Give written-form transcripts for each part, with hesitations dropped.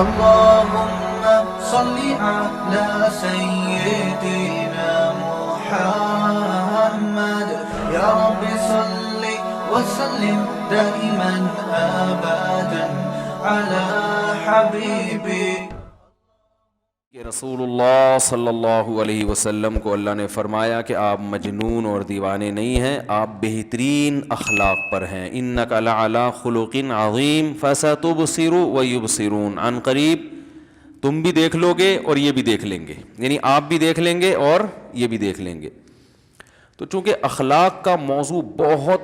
اللهم صل على سيدنا محمد يا رب صل وسلم دائما ابدا على حبيبك. کہ رسول اللہ صلی اللہ علیہ وسلم کو اللہ نے فرمایا کہ آپ مجنون اور دیوانے نہیں ہیں، آپ بہترین اخلاق پر ہیں. انک لعلی خلق عظیم فستبصر ویبصرون. عن قریب تم بھی دیکھ لو گے اور یہ بھی دیکھ لیں گے، یعنی آپ بھی دیکھ لیں گے اور یہ بھی دیکھ لیں گے. تو چونکہ اخلاق کا موضوع بہت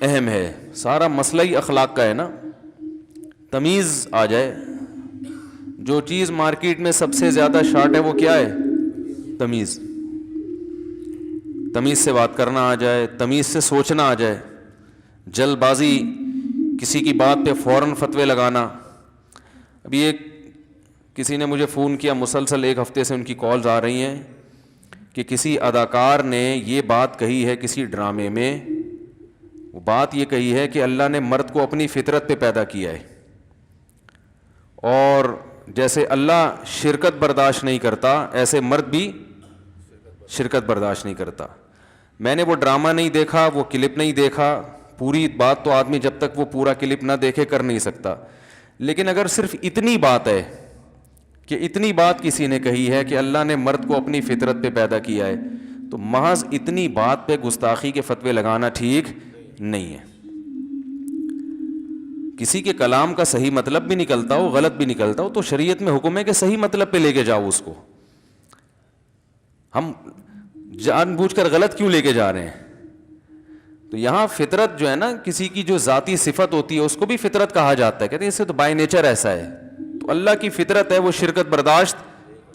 اہم ہے، سارا مسئلہ ہی اخلاق کا ہے نا. تمیز آ جائے، جو چیز مارکیٹ میں سب سے زیادہ شارٹ ہے وہ کیا ہے؟ تمیز. تمیز سے بات کرنا آ جائے، تمیز سے سوچنا آ جائے. جلد بازی، کسی کی بات پہ فوراً فتوے لگانا. ابھی ایک کسی نے مجھے فون کیا، مسلسل ایک ہفتے سے ان کی کالز آ رہی ہیں کہ کسی اداکار نے یہ بات کہی ہے کسی ڈرامے میں. وہ بات یہ کہی ہے کہ اللہ نے مرد کو اپنی فطرت پہ پیدا کیا ہے، اور جیسے اللہ شرکت برداشت نہیں کرتا ایسے مرد بھی شرکت برداشت نہیں کرتا. میں نے وہ ڈرامہ نہیں دیکھا، وہ کلپ نہیں دیکھا. پوری بات تو آدمی جب تک وہ پورا کلپ نہ دیکھے کر نہیں سکتا. لیکن اگر صرف اتنی بات ہے کہ اتنی بات کسی نے کہی ہے کہ اللہ نے مرد کو اپنی فطرت پہ پیدا کیا ہے، تو محض اتنی بات پہ گستاخی کے فتوے لگانا ٹھیک نہیں ہے. کسی کے کلام کا صحیح مطلب بھی نکلتا ہو، غلط بھی نکلتا ہو، تو شریعت میں حکم ہے کہ صحیح مطلب پہ لے کے جاؤ اس کو. ہم جان بوجھ کر غلط کیوں لے کے جا رہے ہیں؟ تو یہاں فطرت جو ہے نا، کسی کی جو ذاتی صفت ہوتی ہے اس کو بھی فطرت کہا جاتا ہے. کہتے ہیں اس سے تو بائی نیچر ایسا ہے. تو اللہ کی فطرت ہے، وہ شرکت برداشت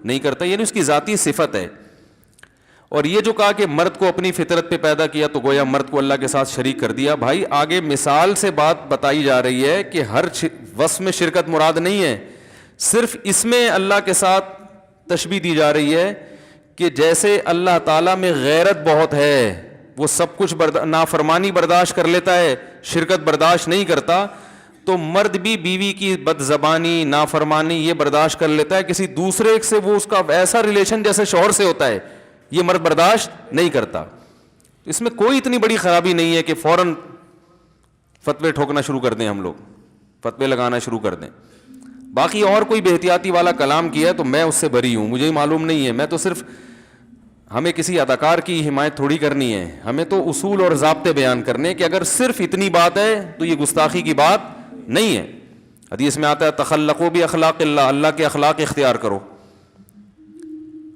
نہیں کرتا، یعنی اس کی ذاتی صفت ہے. اور یہ جو کہا کہ مرد کو اپنی فطرت پہ پیدا کیا، تو گویا مرد کو اللہ کے ساتھ شریک کر دیا. بھائی آگے مثال سے بات بتائی جا رہی ہے کہ ہر وصف میں شرکت مراد نہیں ہے، صرف اس میں اللہ کے ساتھ تشبیہ دی جا رہی ہے کہ جیسے اللہ تعالیٰ میں غیرت بہت ہے، وہ سب کچھ نافرمانی برداشت کر لیتا ہے، شرکت برداشت نہیں کرتا، تو مرد بھی بیوی کی بد زبانی، نافرمانی یہ برداشت کر لیتا ہے. کسی دوسرے سے وہ اس کا ایسا ریلیشن جیسے شوہر سے ہوتا ہے، یہ مرد برداشت نہیں کرتا. اس میں کوئی اتنی بڑی خرابی نہیں ہے کہ فوراً فتوے ٹھوکنا شروع کر دیں، ہم لوگ فتوے لگانا شروع کر دیں. باقی اور کوئی بے احتیاطی والا کلام کیا ہے تو میں اس سے بری ہوں، مجھے ہی معلوم نہیں ہے. میں تو صرف، ہمیں کسی اداکار کی حمایت تھوڑی کرنی ہے، ہمیں تو اصول اور ضابطے بیان کرنے کہ اگر صرف اتنی بات ہے تو یہ گستاخی کی بات نہیں ہے. حدیث میں آتا ہے تخلقوا باخلاق اللہ، اللہ کے اخلاق اختیار کرو.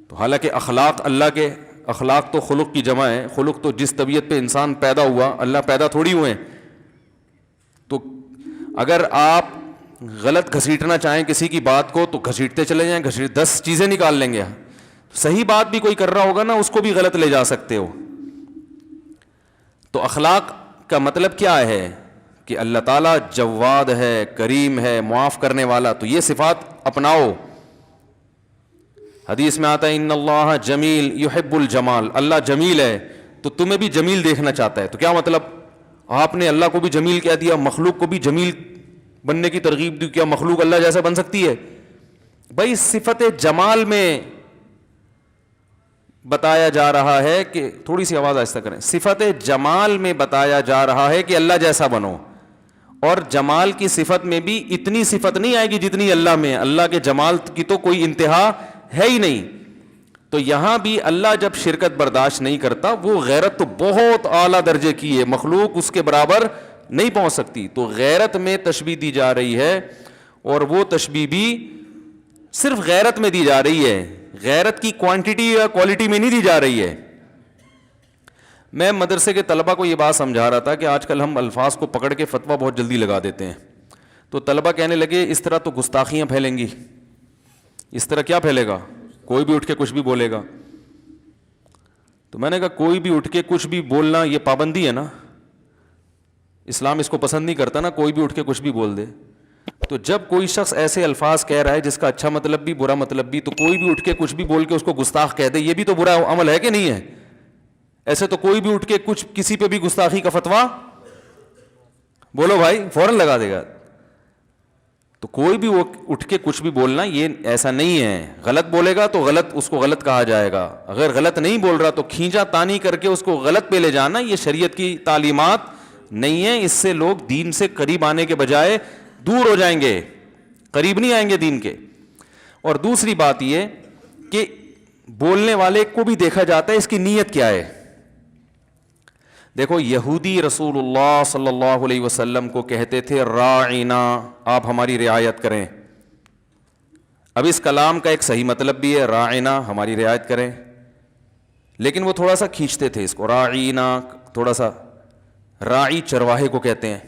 تو حالانکہ اخلاق، اللہ کے اخلاق تو خلق کی جمع ہے. خلق تو جس طبیعت پہ انسان پیدا ہوا، اللہ پیدا تھوڑی ہوئے ہیں. تو اگر آپ غلط گھسیٹنا چاہیں کسی کی بات کو تو گھسیٹتے چلے جائیں، 10 چیزیں نکال لیں گے. صحیح بات بھی کوئی کر رہا ہوگا نا، اس کو بھی غلط لے جا سکتے ہو. تو اخلاق کا مطلب کیا ہے کہ اللہ تعالیٰ جواد ہے، کریم ہے، معاف کرنے والا. تو یہ صفات اپناؤ. حدیث میں آتا ہے ان اللہ جمیل یحب الجمال، اللہ جمیل ہے تو تمہیں بھی جمیل دیکھنا چاہتا ہے. تو کیا مطلب؟ آپ نے اللہ کو بھی جمیل کہہ دیا، مخلوق کو بھی جمیل بننے کی ترغیب دی. کیا مخلوق اللہ جیسا بن سکتی ہے؟ بھائی صفت جمال میں بتایا جا رہا ہے کہ، تھوڑی سی آواز آہستہ کریں، صفت جمال میں بتایا جا رہا ہے کہ اللہ جیسا بنو. اور جمال کی صفت میں بھی اتنی صفت نہیں آئے گی جتنی اللہ میں. اللہ کے جمال کی تو کوئی انتہا ہے ہی نہیں. تو یہاں بھی اللہ جب شرکت برداشت نہیں کرتا، وہ غیرت تو بہت اعلیٰ درجے کی ہے، مخلوق اس کے برابر نہیں پہنچ سکتی. تو غیرت میں تشبیہ دی جا رہی ہے، اور وہ تشبیہ بھی صرف غیرت میں دی جا رہی ہے، غیرت کی کوانٹٹی یا کوالٹی میں نہیں دی جا رہی ہے. میں مدرسے کے طلبہ کو یہ بات سمجھا رہا تھا کہ آج کل ہم الفاظ کو پکڑ کے فتویٰ بہت جلدی لگا دیتے ہیں. تو طلبہ کہنے لگے اس طرح تو گستاخیاں پھیلیں گی. اس طرح کیا پھیلے گا؟ کوئی بھی اٹھ کے کچھ بھی بولے گا. تو میں نے کہا کوئی بھی اٹھ کے کچھ بھی بولنا یہ پابندی ہے نا، اسلام اس کو پسند نہیں کرتا نا، کوئی بھی اٹھ کے کچھ بھی بول دے. تو جب کوئی شخص ایسے الفاظ کہہ رہا ہے جس کا اچھا مطلب بھی برا مطلب بھی، تو کوئی بھی اٹھ کے کچھ بھی بول کے اس کو گستاخ کہہ دے، یہ بھی تو برا عمل ہے کہ نہیں ہے؟ ایسے تو کوئی بھی اٹھ کے کچھ کسی پہ بھی گستاخی کا فتویٰ بولو بھائی فوراً لگا دے گا. تو کوئی بھی وہ اٹھ کے کچھ بھی بولنا یہ ایسا نہیں ہے. غلط بولے گا تو غلط, اس کو غلط کہا جائے گا. اگر غلط نہیں بول رہا تو کھینچا تانی کر کے اس کو غلط پہ لے جانا, یہ شریعت کی تعلیمات نہیں ہے. اس سے لوگ دین سے قریب آنے کے بجائے دور ہو جائیں گے, قریب نہیں آئیں گے دین کے. اور دوسری بات یہ کہ بولنے والے کو بھی دیکھا جاتا ہے اس کی نیت کیا ہے. دیکھو یہودی رسول اللہ صلی اللہ علیہ وسلم کو کہتے تھے راعنا, آپ ہماری رعایت کریں. اب اس کلام کا ایک صحیح مطلب بھی ہے راعنا, ہماری رعایت کریں, لیکن وہ تھوڑا سا کھینچتے تھے اس کو. راعینا تھوڑا سا, راعی چرواہے کو کہتے ہیں,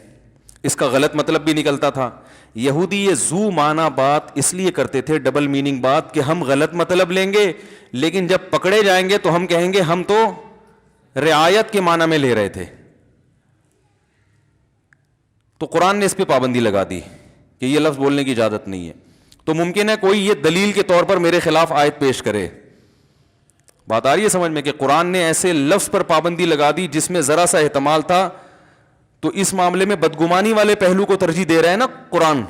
اس کا غلط مطلب بھی نکلتا تھا. یہودی یہ زو معنی بات اس لیے کرتے تھے, ڈبل میننگ بات, کہ ہم غلط مطلب لیں گے لیکن جب پکڑے جائیں گے تو ہم کہیں گے ہم تو رعایت کے معنی میں لے رہے تھے. تو قرآن نے اس پہ پابندی لگا دی کہ یہ لفظ بولنے کی اجازت نہیں ہے. تو ممکن ہے کوئی یہ دلیل کے طور پر میرے خلاف آیت پیش کرے. بات آ رہی ہے سمجھ میں کہ قرآن نے ایسے لفظ پر پابندی لگا دی جس میں ذرا سا احتمال تھا, تو اس معاملے میں بدگمانی والے پہلو کو ترجیح دے رہا ہے نا قرآن,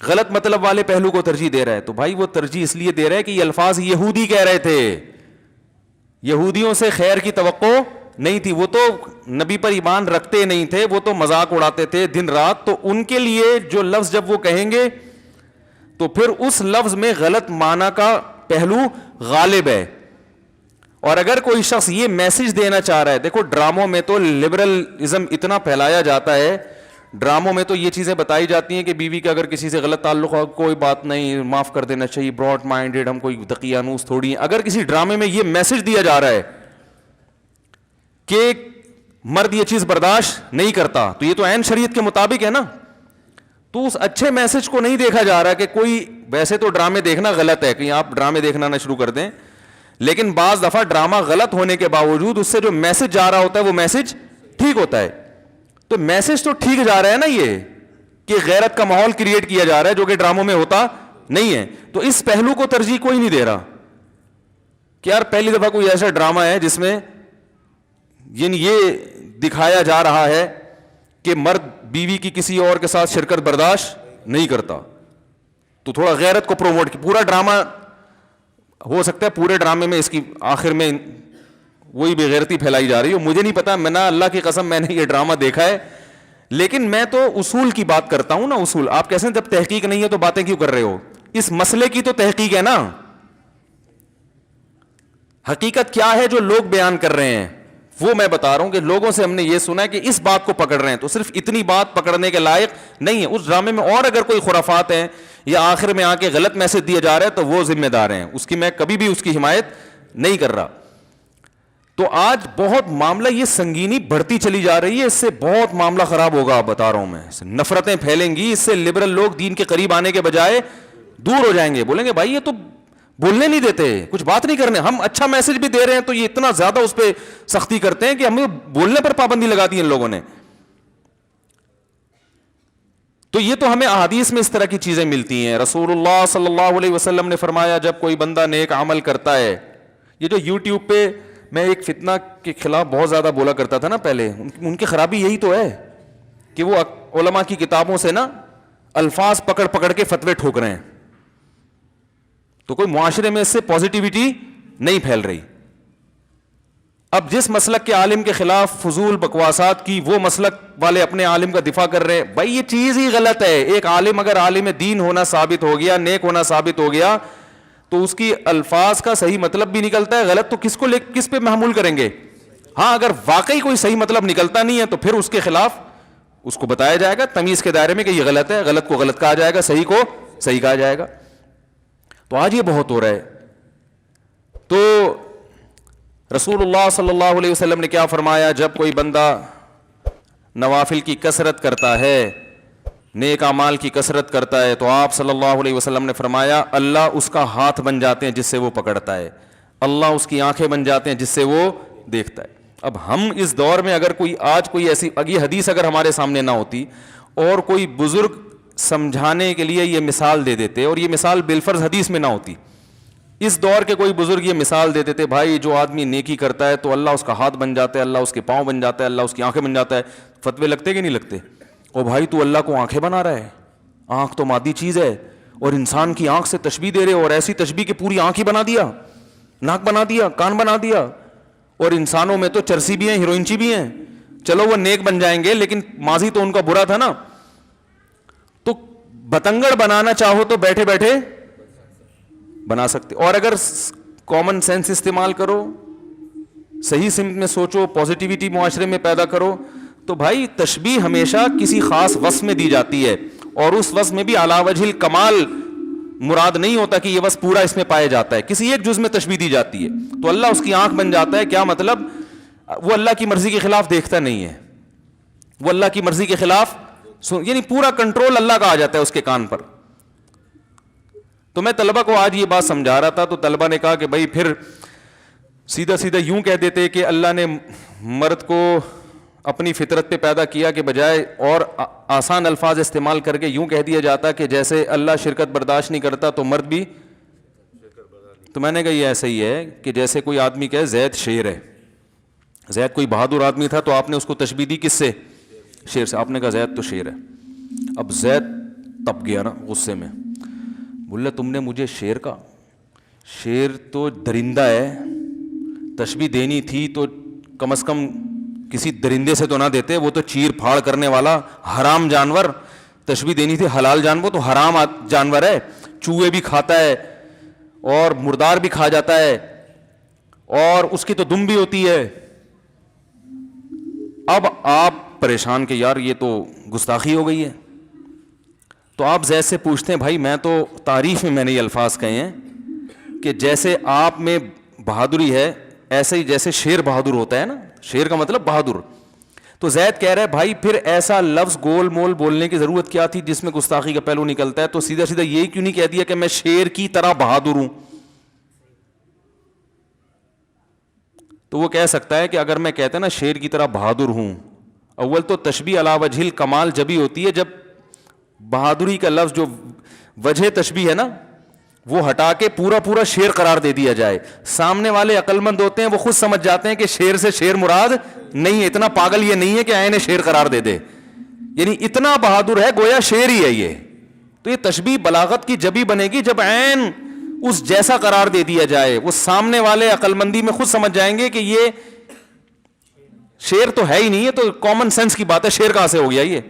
غلط مطلب والے پہلو کو ترجیح دے رہا ہے. تو بھائی وہ ترجیح اس لیے دے رہا ہے کہ یہ الفاظ یہودی کہہ رہے تھے, یہودیوں سے خیر کی توقع نہیں تھی, وہ تو نبی پر ایمان رکھتے نہیں تھے, وہ تو مذاق اڑاتے تھے دن رات. تو ان کے لیے جو لفظ جب وہ کہیں گے تو پھر اس لفظ میں غلط معنی کا پہلو غالب ہے. اور اگر کوئی شخص یہ میسج دینا چاہ رہا ہے, دیکھو ڈراموں میں تو لبرلزم اتنا پھیلایا جاتا ہے, ڈراموں میں تو یہ چیزیں بتائی جاتی ہیں کہ بیوی کا اگر کسی سے غلط تعلق ہو کوئی بات نہیں, معاف کر دینا چاہیے, براڈ مائنڈیڈ, ہم کوئی دقیانوس تھوڑی ہیں. اگر کسی ڈرامے میں یہ میسج دیا جا رہا ہے کہ مرد یہ چیز برداشت نہیں کرتا, تو یہ تو عین شریعت کے مطابق ہے نا. تو اس اچھے میسج کو نہیں دیکھا جا رہا کہ کوئی, ویسے تو ڈرامے دیکھنا غلط ہے, کہیں آپ ڈرامے دیکھنا نہ شروع کر دیں, لیکن بعض دفعہ ڈرامہ غلط ہونے کے باوجود اس سے جو میسج جا رہا ہوتا ہے وہ میسج ٹھیک ہوتا ہے. تو میسج تو ٹھیک جا رہا ہے نا, یہ کہ غیرت کا ماحول کریٹ کیا جا رہا ہے جو کہ ڈراموں میں ہوتا نہیں ہے. تو اس پہلو کو ترجیح کوئی نہیں دے رہا کہ یار پہلی دفعہ کوئی ایسا ڈرامہ ہے جس میں یعنی یہ دکھایا جا رہا ہے کہ مرد بیوی کی کسی اور کے ساتھ شرکت برداشت نہیں کرتا, تو تھوڑا غیرت کو پروموٹ کی. پورا ڈرامہ ہو سکتا ہے پورے ڈرامے میں اس کی آخر میں وہی بے غیرتی پھیلائی جا رہی ہو, مجھے نہیں پتا, میں نا اللہ کی قسم میں نے یہ ڈرامہ دیکھا ہے, لیکن میں تو اصول کی بات کرتا ہوں نا. اصول آپ کیسے, جب تحقیق نہیں ہے تو باتیں کیوں کر رہے ہو؟ اس مسئلے کی تو تحقیق ہے نا. حقیقت کیا ہے جو لوگ بیان کر رہے ہیں وہ میں بتا رہا ہوں کہ لوگوں سے ہم نے یہ سنا ہے کہ اس بات کو پکڑ رہے ہیں, تو صرف اتنی بات پکڑنے کے لائق نہیں ہے. اس ڈرامے میں اور اگر کوئی خرافات ہیں یا آخر میں آ کے غلط میسج دیا جا رہا ہے تو وہ ذمہ دار ہیں, اس کی میں کبھی بھی اس کی حمایت نہیں کر رہا. تو آج بہت معاملہ یہ سنگینی بڑھتی چلی جا رہی ہے, اس سے بہت معاملہ خراب ہوگا, بتا رہا ہوں میں. نفرتیں پھیلیں گی, اس سے لبرل لوگ دین کے قریب آنے کے بجائے دور ہو جائیں گے, بولیں گے بھائی یہ تو بولنے نہیں دیتے, کچھ بات نہیں کرنے, ہم اچھا میسج بھی دے رہے ہیں تو یہ اتنا زیادہ اس پہ سختی کرتے ہیں کہ ہمیں بولنے پر پابندی لگا دی ان لوگوں نے. تو یہ تو ہمیں احادیث میں اس طرح کی چیزیں ملتی ہیں. رسول اللہ صلی اللہ علیہ وسلم نے فرمایا جب کوئی بندہ نیک عمل کرتا ہے, یہ جو یوٹیوب پہ میں ایک فتنہ کے خلاف بہت زیادہ بولا کرتا تھا نا پہلے, ان کی خرابی یہی تو ہے کہ وہ علماء کی کتابوں سے نا الفاظ پکڑ پکڑ کے فتوے ٹھوک رہے ہیں, تو کوئی معاشرے میں اس سے پازیٹیوٹی نہیں پھیل رہی. اب جس مسلک کے عالم کے خلاف فضول بکواسات کی, وہ مسلک والے اپنے عالم کا دفاع کر رہے ہیں. بھائی یہ چیز ہی غلط ہے. ایک عالم اگر عالم دین ہونا ثابت ہو گیا, نیک ہونا ثابت ہو گیا, تو اس کی الفاظ کا صحیح مطلب بھی نکلتا ہے, غلط تو کس پہ محمول کریں گے؟ ہاں اگر واقعی کوئی صحیح مطلب نکلتا نہیں ہے تو پھر اس کے خلاف اس کو بتایا جائے گا تمیز کے دائرے میں کہ یہ غلط ہے, غلط کو غلط کہا جائے گا, صحیح کو صحیح کہا جائے گا. تو آج یہ بہت ہو رہا ہے. تو رسول اللہ صلی اللہ علیہ وسلم نے کیا فرمایا, جب کوئی بندہ نوافل کی کثرت کرتا ہے, نیک اعمال کی کثرت کرتا ہے, تو آپ صلی اللہ علیہ وسلم نے فرمایا اللہ اس کا ہاتھ بن جاتے ہیں جس سے وہ پکڑتا ہے, اللہ اس کی آنکھیں بن جاتے ہیں جس سے وہ دیکھتا ہے. اب ہم اس دور میں اگر کوئی آج کوئی ایسی یہ حدیث اگر ہمارے سامنے نہ ہوتی اور کوئی بزرگ سمجھانے کے لیے یہ مثال دے دیتے, اور یہ مثال بالفرض حدیث میں نہ ہوتی, اس دور کے کوئی بزرگ یہ مثال دے دیتے, بھائی جو آدمی نیکی کرتا ہے تو اللہ اس کا ہاتھ بن جاتا ہے, اللہ اس کے پاؤں بن جاتا ہے, اللہ اس کی آنکھیں بن جاتا ہے, فتوے لگتے کہ نہیں لگتے؟ او بھائی تو اللہ کو آنکھیں بنا رہا ہے, آنکھ تو مادی چیز ہے اور انسان کی آنکھ سے تشبیہ دے رہے ہو, اور ایسی تشبیہ کہ پوری آنکھ ہی بنا دیا, ناک بنا دیا, کان بنا دیا. اور انسانوں میں تو چرسی بھی ہیں, ہیروئنچی بھی ہیں. چلو وہ نیک بن جائیں گے لیکن ماضی تو ان کا برا تھا نا. تو بتنگڑ بنانا چاہو تو بیٹھے بیٹھے بنا سکتے, اور اگر کامن سینس استعمال کرو, صحیح سمت میں سوچو, پازیٹیوٹی معاشرے میں پیدا کرو, تو بھائی تشبیہ ہمیشہ کسی خاص وصف میں دی جاتی ہے, اور اس وصف میں بھی علی وجہ الکمال مراد نہیں ہوتا کہ یہ بس پورا اس میں پایا جاتا ہے, کسی ایک جز میں تشبیہ دی جاتی ہے. تو اللہ اس کی آنکھ بن جاتا ہے, کیا مطلب؟ وہ اللہ کی مرضی کے خلاف دیکھتا نہیں ہے, وہ اللہ کی مرضی کے خلاف یعنی پورا کنٹرول اللہ کا آ جاتا ہے اس کے کان پر. تو میں طلبہ کو آج یہ بات سمجھا رہا تھا, تو طلبہ نے کہا کہ بھائی پھر سیدھا سیدھا یوں کہہ دیتے کہ اللہ نے مرد کو اپنی فطرت پہ پیدا کیا کہ بجائے اور آسان الفاظ استعمال کر کے یوں کہہ دیا جاتا کہ جیسے اللہ شرکت برداشت نہیں کرتا تو مرد بھی. تو میں نے کہا یہ ایسا ہی ہے کہ جیسے کوئی آدمی کہے زید شیر ہے, زید کوئی بہادر آدمی تھا تو آپ نے اس کو تشبیہ دی کس سے؟ شیر سے. آپ نے کہا زید تو شیر ہے. اب زید تپ گیا نا غصے میں, بولے تم نے مجھے شیر کہا, شیر تو درندہ ہے, تشبیہ دینی تھی تو کم از کم کسی درندے سے تو نہ دیتے, وہ تو چیر پھاڑ کرنے والا حرام جانور. تشبیہ دینی تھی حلال جانور, تو حرام جانور ہے, چوہے بھی کھاتا ہے اور مردار بھی کھا جاتا ہے, اور اس کی تو دم بھی ہوتی ہے. اب آپ پریشان کہ یار یہ تو گستاخی ہو گئی ہے. تو آپ زید سے پوچھتے ہیں بھائی میں تو تعریف میں نے یہ الفاظ کہے ہیں کہ جیسے آپ میں بہادری ہے ایسے ہی جیسے شیر بہادر ہوتا ہے نا, شیر کا مطلب بہادر. تو زید کہہ رہا ہے بھائی پھر ایسا لفظ گول مول بولنے کی ضرورت کیا تھی جس میں گستاخی کا پہلو نکلتا ہے؟ تو سیدھا سیدھا یہی کیوں نہیں کہہ دیا کہ میں شیر کی طرح بہادر ہوں؟ تو وہ کہہ سکتا ہے کہ اگر میں کہتا نا شیر کی طرح بہادر ہوں, اول تو تشبیہ علی وجہ الکمال جبھی ہوتی ہے جب بہادری کا لفظ جو وجہ تشبیہ ہے نا وہ ہٹا کے پورا پورا شیر قرار دے دیا جائے. سامنے والے عقل مند ہوتے ہیں, وہ خود سمجھ جاتے ہیں کہ شیر سے شیر مراد نہیں ہے, اتنا پاگل یہ نہیں ہے کہ عین شیر قرار دے دے, یعنی اتنا بہادر ہے گویا شیر ہی ہے یہ. تو یہ تشبیہ بلاغت کی جبھی بنے گی جب عین اس جیسا قرار دے دیا جائے. وہ سامنے والے عقل مندی میں خود سمجھ جائیں گے کہ یہ شیر تو ہے ہی نہیں, ہے تو کامن سینس کی بات ہے, شیر کہاں سے ہو گیا یہ.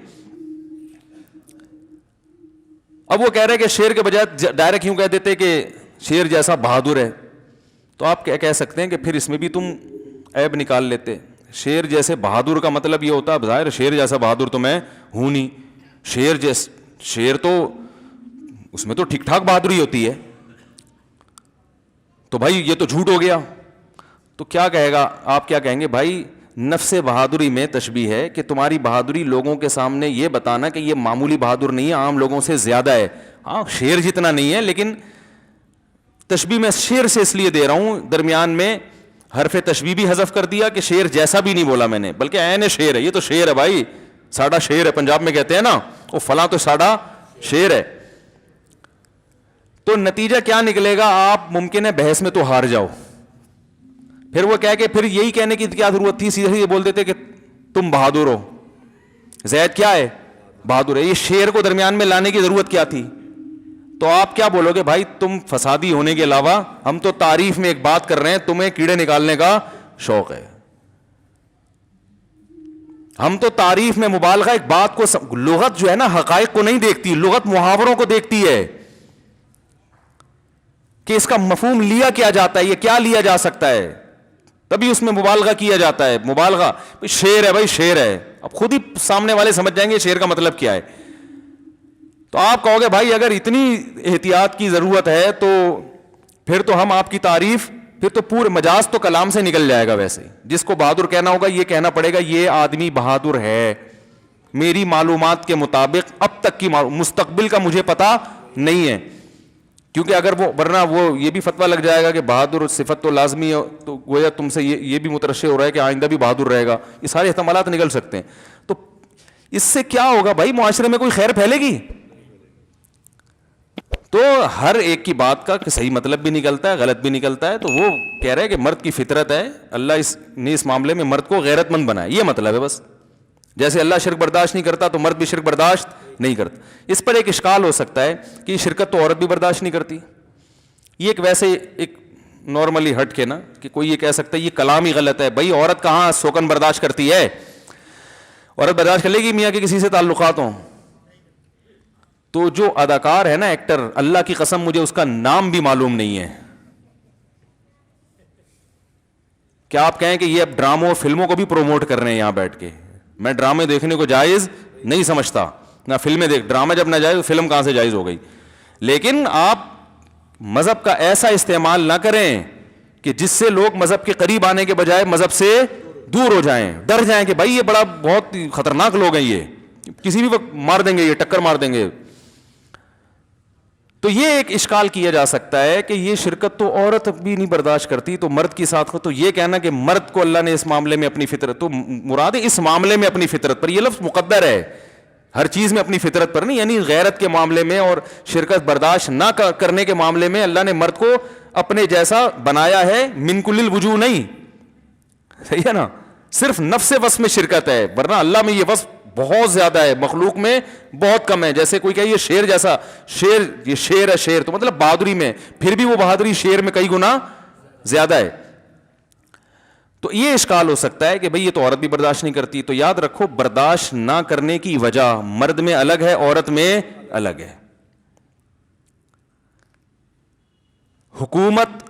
اب وہ کہہ رہے کہ شیر کے بجائے ڈائریکٹ یوں کہہ دیتے کہ شیر جیسا بہادر ہے, تو آپ کیا کہہ سکتے ہیں کہ پھر اس میں بھی تم عیب نکال لیتے. شیر جیسے بہادر کا مطلب یہ ہوتا ہے ظاہر شیر جیسا بہادر تو میں ہوں نہیں, شیر تو اس میں تو ٹھیک ٹھاک بہادری ہوتی ہے, تو بھائی یہ تو جھوٹ ہو گیا. تو کیا کہے گا آپ, کیا کہیں گے بھائی نفس بہادری میں تشبیہ ہے کہ تمہاری بہادری لوگوں کے سامنے یہ بتانا کہ یہ معمولی بہادر نہیں ہے, عام لوگوں سے زیادہ ہے. ہاں شیر جتنا نہیں ہے, لیکن تشبیہ میں شیر سے اس لیے دے رہا ہوں درمیان میں حرف تشبیہ بھی حذف کر دیا کہ شیر جیسا بھی نہیں بولا میں نے, بلکہ عین شیر ہے. یہ تو شیر ہے بھائی, ساڈا شیر ہے, پنجاب میں کہتے ہیں نا وہ فلاں تو ساڈا شیر ہے. تو نتیجہ کیا نکلے گا, آپ ممکن ہے بحث میں تو ہار جاؤ. پھر وہ کہہ کے پھر یہی کہنے کی کیا ضرورت تھی, سیدھے یہ بول دیتے کہ تم بہادر ہو, زید کیا ہے بہادر ہے. یہ شیر کو درمیان میں لانے کی ضرورت کیا تھی؟ تو آپ کیا بولو گے بھائی تم فسادی ہونے کے علاوہ ہم تو تعریف میں ایک بات کر رہے ہیں, تمہیں کیڑے نکالنے کا شوق ہے. ہم تو تعریف میں مبالغہ ایک بات کو لغت جو ہے نا حقائق کو نہیں دیکھتی, لغت محاوروں کو دیکھتی ہے کہ اس کا مفہوم لیا کیا جاتا ہے, یہ کیا لیا جا سکتا ہے, تبھی اس میں مبالغہ کیا جاتا ہے. مبالغہ شیر ہے بھائی شیر ہے, اب خود ہی سامنے والے سمجھ جائیں گے شیر کا مطلب کیا ہے. تو آپ کہو گے بھائی اگر اتنی احتیاط کی ضرورت ہے تو پھر تو ہم آپ کی تعریف, پھر تو پورے مجاز تو کلام سے نکل جائے گا. ویسے جس کو بہادر کہنا ہوگا یہ کہنا پڑے گا یہ آدمی بہادر ہے, میری معلومات کے مطابق اب تک کی مستقبل کا مجھے پتا نہیں ہے. کیونکہ اگر وہ ورنہ وہ یہ بھی فتویٰ لگ جائے گا کہ بہادر صفت تو لازمی ہے, تو گویا تم سے یہ بھی مترشح ہو رہا ہے کہ آئندہ بھی بہادر رہے گا. یہ سارے احتمالات نکل سکتے ہیں. تو اس سے کیا ہوگا بھائی, معاشرے میں کوئی خیر پھیلے گی؟ تو ہر ایک کی بات کا صحیح مطلب بھی نکلتا ہے, غلط بھی نکلتا ہے. تو وہ کہہ رہے ہیں کہ مرد کی فطرت ہے, اللہ نے اس معاملے میں مرد کو غیرت مند بنایا, یہ مطلب ہے بس. جیسے اللہ شرک برداشت نہیں کرتا تو مرد بھی شرک برداشت نہیں کرتا. اس پر ایک اشکال ہو سکتا ہے کہ یہ شرکت تو عورت بھی برداشت نہیں کرتی. یہ ایک ویسے ایک نارملی ہٹ کے نا کہ کوئی یہ کہہ سکتا ہے یہ کلام ہی غلط ہے. بھائی عورت کہاں سوکن برداشت کرتی ہے؟ عورت برداشت کر لے گی میاں کے کسی سے تعلقات ہوں؟ تو جو اداکار ہے نا ایکٹر، اللہ کی قسم مجھے اس کا نام بھی معلوم نہیں ہے. کیا آپ کہیں کہ یہ اب ڈراموں فلموں کو بھی پروموٹ کر رہے ہیں یہاں بیٹھ کے؟ میں ڈرامے دیکھنے کو جائز نہیں سمجھتا، نہ فلمیں دیکھ. ڈرامہ جب نہ جائز تو فلم کہاں سے جائز ہو گئی؟ لیکن آپ مذہب کا ایسا استعمال نہ کریں کہ جس سے لوگ مذہب کے قریب آنے کے بجائے مذہب سے دور ہو جائیں، ڈر جائیں کہ بھائی یہ بڑا بہت خطرناک لوگ ہیں، یہ کسی بھی وقت مار دیں گے، یہ ٹکر مار دیں گے. تو یہ ایک اشکال کیا جا سکتا ہے کہ یہ شرکت تو عورت بھی نہیں برداشت کرتی تو مرد کی ساتھ. تو یہ کہنا کہ مرد کو اللہ نے اس معاملے میں اپنی فطرت، تو مراد ہے اس معاملے میں اپنی فطرت پر، یہ لفظ مقدر ہے، ہر چیز میں اپنی فطرت پر نہیں. یعنی غیرت کے معاملے میں اور شرکت برداشت نہ کرنے کے معاملے میں اللہ نے مرد کو اپنے جیسا بنایا ہے، من کل الوجوہ نہیں. صحیح ہے نا؟ صرف نفس وصف میں شرکت ہے، ورنہ اللہ میں یہ وصف بہت زیادہ ہے، مخلوق میں بہت کم ہے. جیسے کوئی کہے یہ شیر جیسا، شیر یہ شیر ہے، شیر تو مطلب بہادری میں، پھر بھی وہ بہادری شیر میں کئی گنا زیادہ ہے. تو یہ اشکال ہو سکتا ہے کہ بھئی یہ تو عورت بھی برداشت نہیں کرتی. تو یاد رکھو برداشت نہ کرنے کی وجہ مرد میں الگ ہے، عورت میں الگ ہے. حکومت،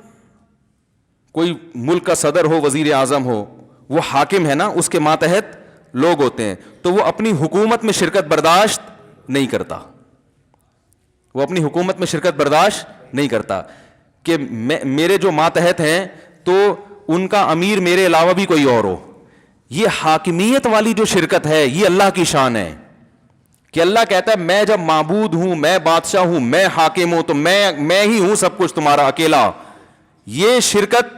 کوئی ملک کا صدر ہو، وزیر اعظم ہو، وہ حاکم ہے نا، اس کے ماتحت لوگ ہوتے ہیں، تو وہ اپنی حکومت میں شرکت برداشت نہیں کرتا. وہ اپنی حکومت میں شرکت برداشت نہیں کرتا کہ میرے جو ماتحت ہیں تو ان کا امیر میرے علاوہ بھی کوئی اور ہو. یہ حاکمیت والی جو شرکت ہے یہ اللہ کی شان ہے کہ اللہ کہتا ہے میں جب معبود ہوں، میں بادشاہ ہوں، میں حاکم ہوں، تو میں ہی ہوں سب کچھ تمہارا اکیلا. یہ شرکت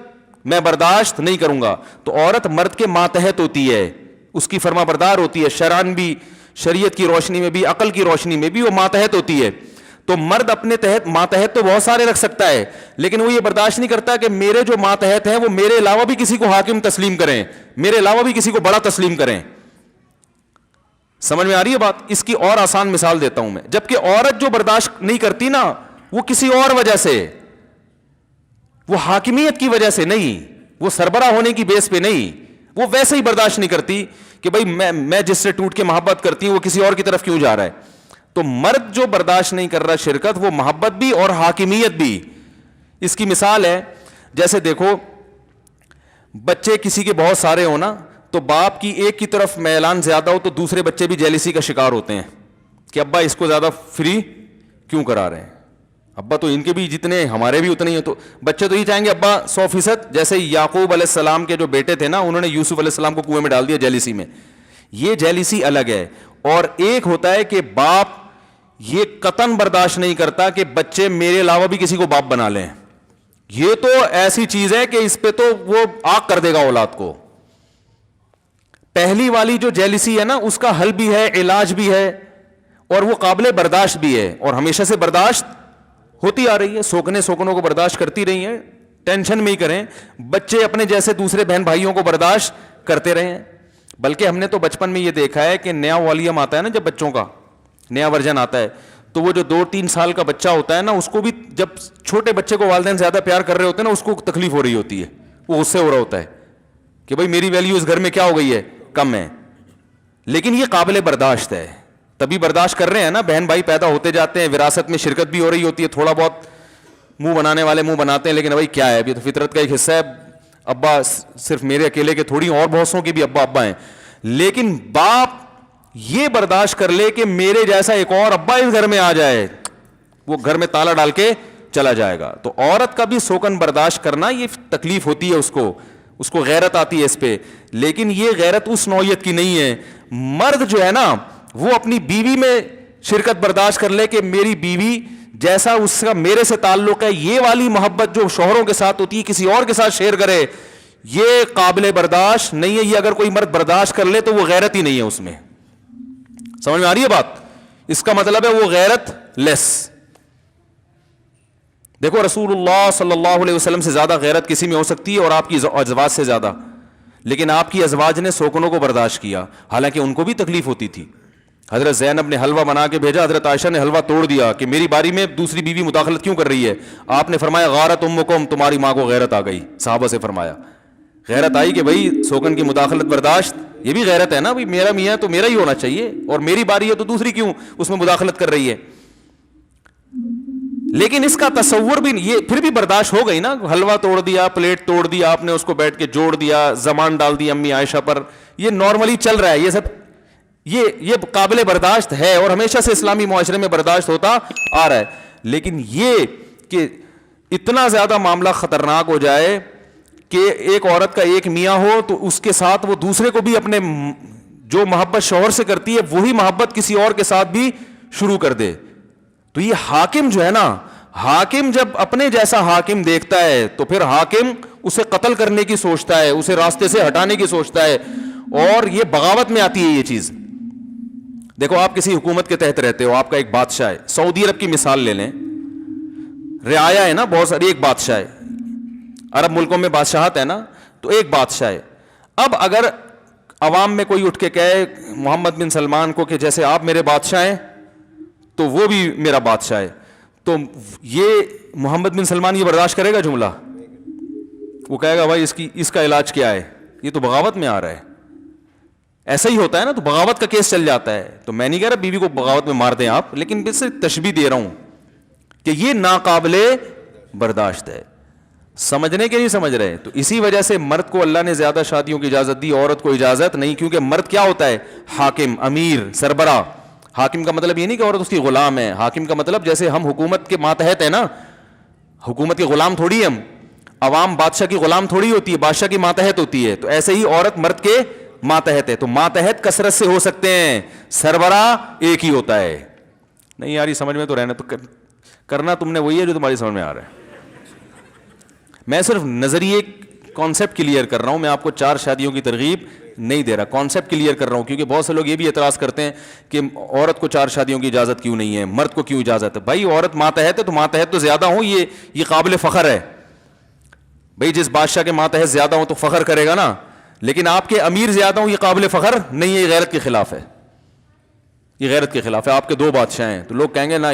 میں برداشت نہیں کروں گا. تو عورت مرد کے ماتحت ہوتی ہے، اس کی فرما بردار ہوتی ہے، شرعاً بھی، شریعت کی روشنی میں بھی، عقل کی روشنی میں بھی وہ ماتحت ہوتی ہے. تو مرد اپنے تحت ماتحت تو بہت سارے رکھ سکتا ہے، لیکن وہ یہ برداشت نہیں کرتا کہ میرے جو ماتحت ہیں وہ میرے علاوہ بھی کسی کو حاکم تسلیم کریں، میرے علاوہ بھی کسی کو بڑا تسلیم کریں. سمجھ میں آ رہی ہے بات؟ اس کی اور آسان مثال دیتا ہوں میں. جبکہ عورت جو برداشت نہیں کرتی نا وہ کسی اور وجہ سے، وہ حاکمیت کی وجہ سے نہیں، وہ سربراہ ہونے کی بیس پہ نہیں، وہ ویسے ہی برداشت نہیں کرتی کہ بھئی میں جس سے ٹوٹ کے محبت کرتی ہوں وہ کسی اور کی طرف کیوں جا رہا ہے. تو مرد جو برداشت نہیں کر رہا شرکت، وہ محبت بھی اور حاکمیت بھی. اس کی مثال ہے جیسے دیکھو بچے کسی کے بہت سارے ہو نا، تو باپ کی ایک کی طرف میلان زیادہ ہو تو دوسرے بچے بھی جیلسی کا شکار ہوتے ہیں کہ ابا اس کو زیادہ فری کیوں کرا رہے ہیں، ابا تو ان کے بھی جتنے ہمارے بھی اتنے ہی ہیں. تو بچے تو یہ چاہیں گے ابا 100%. جیسے یعقوب علیہ السلام کے جو بیٹے تھے نا، انہوں نے یوسف علیہ السلام کو کنویں میں ڈال دیا جیلسی میں. یہ جیلسی الگ ہے. اور ایک ہوتا ہے کہ باپ یہ قطعاً برداشت نہیں کرتا کہ بچے میرے علاوہ بھی کسی کو باپ بنا لیں. یہ تو ایسی چیز ہے کہ اس پہ تو وہ آگ کر دے گا اولاد کو. پہلی والی جو جیلسی ہے نا اس کا حل بھی ہے، علاج بھی ہے، اور وہ قابل برداشت بھی ہے، اور ہمیشہ سے برداشت ہوتی آ رہی ہے. سوکنوں کو برداشت کرتی رہی ہیں، ٹینشن میں ہی کریں. بچے اپنے جیسے دوسرے بہن بھائیوں کو برداشت کرتے رہے ہیں. بلکہ ہم نے تو بچپن میں یہ دیکھا ہے کہ نیا والیوم آتا ہے نا، جب بچوں کا نیا ورژن آتا ہے تو وہ جو 2-3 سال کا بچہ ہوتا ہے نا، اس کو بھی جب چھوٹے بچے کو والدین زیادہ پیار کر رہے ہوتے ہیں نا، اس کو تکلیف ہو رہی ہوتی ہے، وہ اس سے ہو رہا ہوتا ہے کہ بھائی میری ویلیو اس گھر میں کیا ہو گئی ہے، کم ہے. لیکن یہ قابل برداشت ہے، تبھی برداشت کر رہے ہیں نا. بہن بھائی پیدا ہوتے جاتے ہیں، وراثت میں شرکت بھی ہو رہی ہوتی ہے، تھوڑا بہت منہ بنانے والے منہ بناتے ہیں، لیکن بھائی کیا ہے، ابھی تو فطرت کا ایک حصہ ہے. ابا صرف میرے اکیلے کے تھوڑی، اور بہت سوں کے بھی ابا ہیں. لیکن باپ یہ برداشت کر لے کہ میرے جیسا ایک اور ابا اس گھر میں آ جائے، وہ گھر میں تالا ڈال کے چلا جائے گا. تو عورت کا بھی سوکن برداشت کرنا یہ تکلیف ہوتی ہے، اس کو غیرت آتی ہے اس پہ. لیکن یہ غیرت اس نوعیت کی نہیں ہے. مرد جو ہے نا وہ اپنی بیوی میں شرکت برداشت کر لے کہ میری بیوی جیسا اس کا میرے سے تعلق ہے، یہ والی محبت جو شوہروں کے ساتھ ہوتی ہے کسی اور کے ساتھ شیئر کرے، یہ قابل برداشت نہیں ہے. یہ اگر کوئی مرد برداشت کر لے تو وہ غیرت ہی نہیں ہے اس میں. سمجھ میں آ رہی ہے بات؟ اس کا مطلب ہے وہ غیرت لیس. دیکھو رسول اللہ صلی اللہ علیہ وسلم سے زیادہ غیرت کسی میں ہو سکتی ہے، اور آپ کی ازواج سے زیادہ، لیکن آپ کی ازواج نے سوکنوں کو برداشت کیا، حالانکہ ان کو بھی تکلیف ہوتی تھی. حضرت زینب نے حلوہ بنا کے بھیجا, حضرت عائشہ نے حلوہ توڑ دیا کہ میری باری میں دوسری بیوی مداخلت کیوں کر رہی ہے. آپ نے فرمایا غارت امکم, تمہاری ماں کو غیرت آ گئی. صحابہ سے فرمایا غیرت آئی کہ بھائی سوکن کی مداخلت برداشت, یہ بھی غیرت ہے نا, بھائی میرا میاں تو میرا ہی ہونا چاہیے, اور میری باری ہے تو دوسری کیوں اس میں مداخلت کر رہی ہے. لیکن اس کا تصور بھی یہ پھر بھی برداشت ہو گئی نا, حلوہ توڑ دیا, پلیٹ توڑ دیا, آپ نے اس کو بیٹھ کے جوڑ دیا, زبان ڈال دی امی عائشہ پر, یہ نارملی چل رہا ہے, یہ سب یہ قابل برداشت ہے اور ہمیشہ سے اسلامی معاشرے میں برداشت ہوتا آ رہا ہے. لیکن یہ کہ اتنا زیادہ معاملہ خطرناک ہو جائے کہ ایک عورت کا ایک میاں ہو تو اس کے ساتھ وہ دوسرے کو بھی اپنے جو محبت شوہر سے کرتی ہے وہی محبت کسی اور کے ساتھ بھی شروع کر دے. تو یہ حاکم جو ہے نا, حاکم جب اپنے جیسا حاکم دیکھتا ہے تو پھر حاکم اسے قتل کرنے کی سوچتا ہے, اسے راستے سے ہٹانے کی سوچتا ہے, اور یہ بغاوت میں آتی ہے یہ چیز. دیکھو آپ کسی حکومت کے تحت رہتے ہو, آپ کا ایک بادشاہ ہے, سعودی عرب کی مثال لے لیں, رعایا ہے نا بہت ساری, ایک بادشاہ ہے, عرب ملکوں میں بادشاہت ہے نا, تو ایک بادشاہ ہے. اب اگر عوام میں کوئی اٹھ کے کہے محمد بن سلمان کو کہ جیسے آپ میرے بادشاہ ہیں تو وہ بھی میرا بادشاہ ہے, تو یہ محمد بن سلمان یہ برداشت کرے گا جملہ؟ وہ کہے گا بھائی اس کا علاج کیا ہے, یہ تو بغاوت میں آ رہا ہے. ایسا ہی ہوتا ہے نا, تو بغاوت کا کیس چل جاتا ہے. تو میں نہیں کہہ رہا بیوی کو بغاوت میں مار دیں آپ, لیکن میں صرف تشبیہ دے رہا ہوں کہ یہ ناقابل برداشت ہے. سمجھنے کے نہیں سمجھ رہے. تو اسی وجہ سے مرد کو اللہ نے زیادہ شادیوں کی اجازت دی, عورت کو اجازت نہیں, کیونکہ مرد کیا ہوتا ہے؟ حاکم, امیر, سربراہ. حاکم کا مطلب یہ نہیں کہ عورت اس کی غلام ہے, حاکم کا مطلب جیسے ہم حکومت کے ماتحت ہیں نا, حکومت کے غلام تھوڑی ہم, عوام بادشاہ کی غلام تھوڑی ہوتی ہے, بادشاہ کی ماتحت ہوتی ہے. تو ایسے ہی عورت مرد کے ماتحت ہے. تو ماتحت کثرت سے ہو سکتے ہیں, سربراہ ایک ہی ہوتا ہے. نہیں یار یہ سمجھ میں تو رہنا, تو کرنا تم نے وہی ہے جو تمہاری سمجھ میں آ رہا ہے. میں صرف نظریے کانسیپٹ کلیئر کر رہا ہوں, میں آپ کو 4 شادیوں کی ترغیب نہیں دے رہا, کانسیپٹ کلیئر کر رہا ہوں. کیونکہ بہت سے لوگ یہ بھی اعتراض کرتے ہیں کہ عورت کو 4 شادیوں کی اجازت کیوں نہیں ہے, مرد کو کیوں اجازت ہے. بھائی عورت ماتحت ہے تو ماتحت تو زیادہ ہوں, یہ قابل فخر ہے. بھائی جس بادشاہ کے ماتحت زیادہ ہوں تو فخر کرے گا نا, لیکن آپ کے امیر زیادہ ہوں یہ قابل فخر نہیں ہے, یہ غیرت کے خلاف ہے, یہ غیرت کے خلاف ہے. آپ کے 2 بادشاہ ہیں تو لوگ کہیں گے نا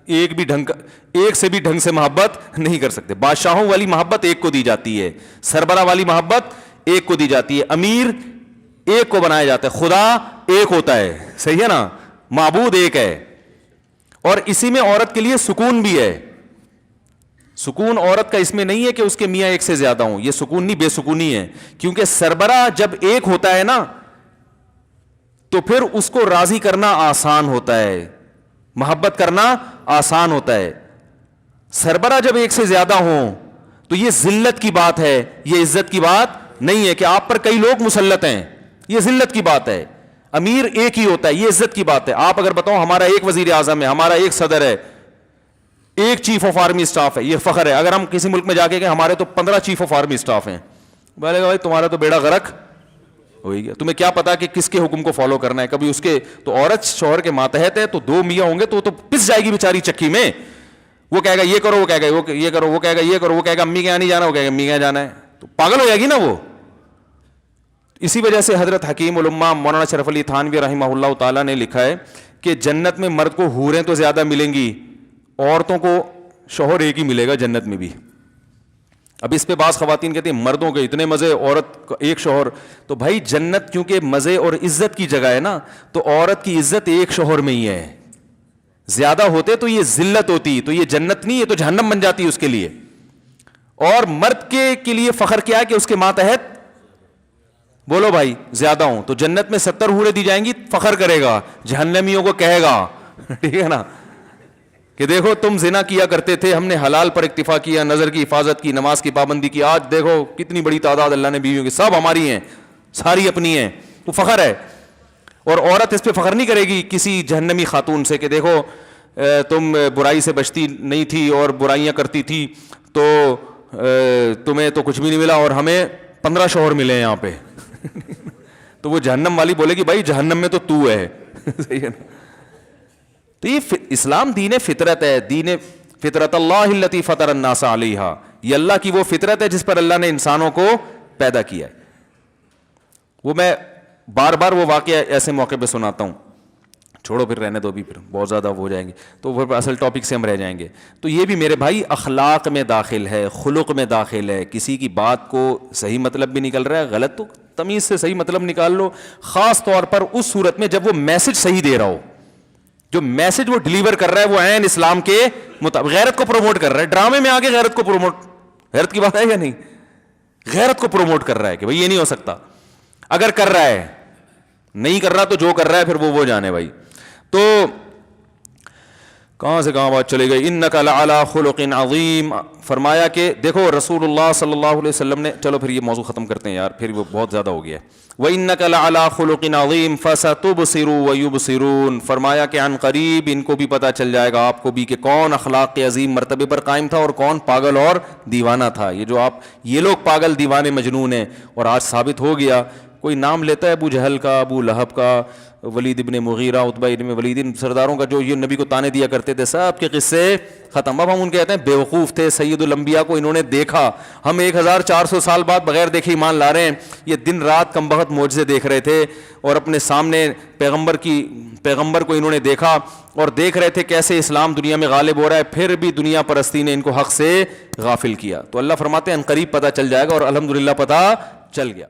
ایک سے بھی ڈھنگ سے محبت نہیں کر سکتے. بادشاہوں والی محبت ایک کو دی جاتی ہے, سربراہ والی محبت ایک کو دی جاتی ہے, امیر ایک کو بنایا جاتا ہے, خدا ایک ہوتا ہے, صحیح ہے نا, معبود ایک ہے. اور اسی میں عورت کے لیے سکون بھی ہے. سکون عورت کا اس میں نہیں ہے کہ اس کے میاں ایک سے زیادہ ہوں, یہ سکون نہیں, بے سکونی ہے. کیونکہ سربراہ جب ایک ہوتا ہے نا تو پھر اس کو راضی کرنا آسان ہوتا ہے, محبت کرنا آسان ہوتا ہے. سربراہ جب ایک سے زیادہ ہوں تو یہ ذلت کی بات ہے, یہ عزت کی بات نہیں ہے کہ آپ پر کئی لوگ مسلط ہیں, یہ ذلت کی بات ہے. امیر ایک ہی ہوتا ہے, یہ عزت کی بات ہے. آپ اگر بتاؤ ہمارا ایک وزیر اعظم ہے, ہمارا ایک صدر ہے, ایک چیف آف آرمی اسٹاف ہے, یہ فخر ہے. اگر ہم کسی ملک میں جا کے کہ ہمارے تو 15 چیف آف آرمی اسٹاف ہیں, بولے گا بھائی تمہارا تو بیڑا غرق ہو گیا, تمہیں کیا پتا کہ کس کے حکم کو فالو کرنا ہے. کبھی اس کے تو عورت شوہر کے ماتحت ہے تو 2 میاں ہوں گے تو پس جائے گی بیچاری چکی میں. وہ کہے گا یہ کرو, وہ کہے گا یہ کرو, وہ کہے گا یہ کرو, وہ کہے گا امی کے یہاں نہیں جانا, وہ کہے گا امی کے یہاں جانا ہے, تو پاگل ہو جائے گی نا وہ. اسی وجہ سے حضرت حکیم الامہ مولانا شرف علی تھانوی رحمہ اللہ تعالیٰ نے لکھا ہے کہ جنت میں مرد کو حوریں تو زیادہ ملیں گی, عورتوں کو شوہر ایک ہی ملے گا جنت میں بھی. اب اس پہ بعض خواتین کہتی ہیں مردوں کے اتنے مزے, عورت کا ایک شوہر. تو بھائی جنت کیونکہ مزے اور عزت کی جگہ ہے نا, تو عورت کی عزت ایک شوہر میں ہی ہے. زیادہ ہوتے تو یہ ذلت ہوتی, تو یہ جنت نہیں, یہ تو جہنم بن جاتی اس کے لیے. اور مرد کے لیے فخر کیا ہے کہ اس کے ماتحت بولو بھائی زیادہ ہوں, تو جنت میں 70 حوریں دی جائیں گی, فخر کرے گا, جہنمیوں کو کہے گا ٹھیک ہے نا کہ دیکھو تم زنا کیا کرتے تھے, ہم نے حلال پر اکتفا کیا, نظر کی حفاظت کی, نماز کی پابندی کی, آج دیکھو کتنی بڑی تعداد اللہ نے بیویوں کی, سب ہماری ہیں, ساری اپنی ہیں. وہ فخر ہے. اور عورت اس پہ فخر نہیں کرے گی کسی جہنمی خاتون سے کہ دیکھو تم برائی سے بچتی نہیں تھی اور برائیاں کرتی تھی تو تمہیں تو کچھ بھی نہیں ملا اور ہمیں 15 شوہر ملے ہیں یہاں پہ تو وہ جہنم والی بولے گی بھائی جہنم میں تو ہے صحیح ہے نا. تو یہ اسلام دین فطرت ہے, دین فطرت اللہ التی فطر الناس علیہا, یہ اللہ کی وہ فطرت ہے جس پر اللہ نے انسانوں کو پیدا کیا ہے. وہ میں بار بار وہ واقعہ ایسے موقع پہ سناتا ہوں. چھوڑو پھر رہنے دو, بھی پھر بہت زیادہ ہو جائیں گے تو پھر اصل ٹاپک سے ہم رہ جائیں گے. تو یہ بھی میرے بھائی اخلاق میں داخل ہے, خلق میں داخل ہے. کسی کی بات کو صحیح مطلب بھی نکل رہا ہے, غلط تو تمیز سے صحیح مطلب نکال لو, خاص طور پر اس صورت میں جب وہ میسج صحیح دے رہا ہو, جو میسج وہ ڈلیور کر رہا ہے وہ عین اسلام کے مطابق. غیرت کو پروموٹ کر رہا ہے, ڈرامے میں آگے غیرت کو پروموٹ, غیرت کی بات ہے یا نہیں, غیرت کو پروموٹ کر رہا ہے کہ بھائی یہ نہیں ہو سکتا. اگر کر رہا ہے, نہیں کر رہا تو جو کر رہا ہے پھر وہ جانے بھائی. تو کہاں سے کہاں بات چلے گئی, انک لعلی خلق عظیم. فرمایا کہ دیکھو رسول اللہ صلی اللہ علیہ وسلم نے, چلو پھر یہ موضوع ختم کرتے ہیں یار, پھر وہ بہت زیادہ ہو گیا ہے. وَإِنَّكَ لَعَلَىٰ خُلُقٍ عَظِيمٍ فَسَتُبْصِرُ وَيُبْصِرُونَ. فرمایا کہ عن قریب ان کو بھی پتہ چل جائے گا, آپ کو بھی, کہ کون اخلاق کے عظیم مرتبے پر قائم تھا اور کون پاگل اور دیوانہ تھا. یہ جو یہ لوگ پاگل دیوانے مجنون ہیں, اور آج ثابت ہو گیا. کوئی نام لیتا ہے ابو جہل کا, ابو لہب کا, ولید ابن مغیرہ, عتبہ ابن ولید, ان سرداروں کا جو یہ نبی کو تانے دیا کرتے تھے, سب کے قصے ختم. اب ہم ان کہتے ہیں بیوقوف تھے, سید الانبیاء کو انہوں نے دیکھا, ہم 1400 سال بعد بغیر دیکھے ایمان لا رہے ہیں. یہ دن رات کم بخت معجزے دیکھ رہے تھے, اور اپنے سامنے پیغمبر کو انہوں نے دیکھا, اور دیکھ رہے تھے کیسے اسلام دنیا میں غالب ہو رہا ہے, پھر بھی دنیا پرستی نے ان کو حق سے غافل کیا. تو اللہ فرماتے ہیں ان قریب پتہ چل جائے گا, اور الحمدللہ پتہ چل گیا.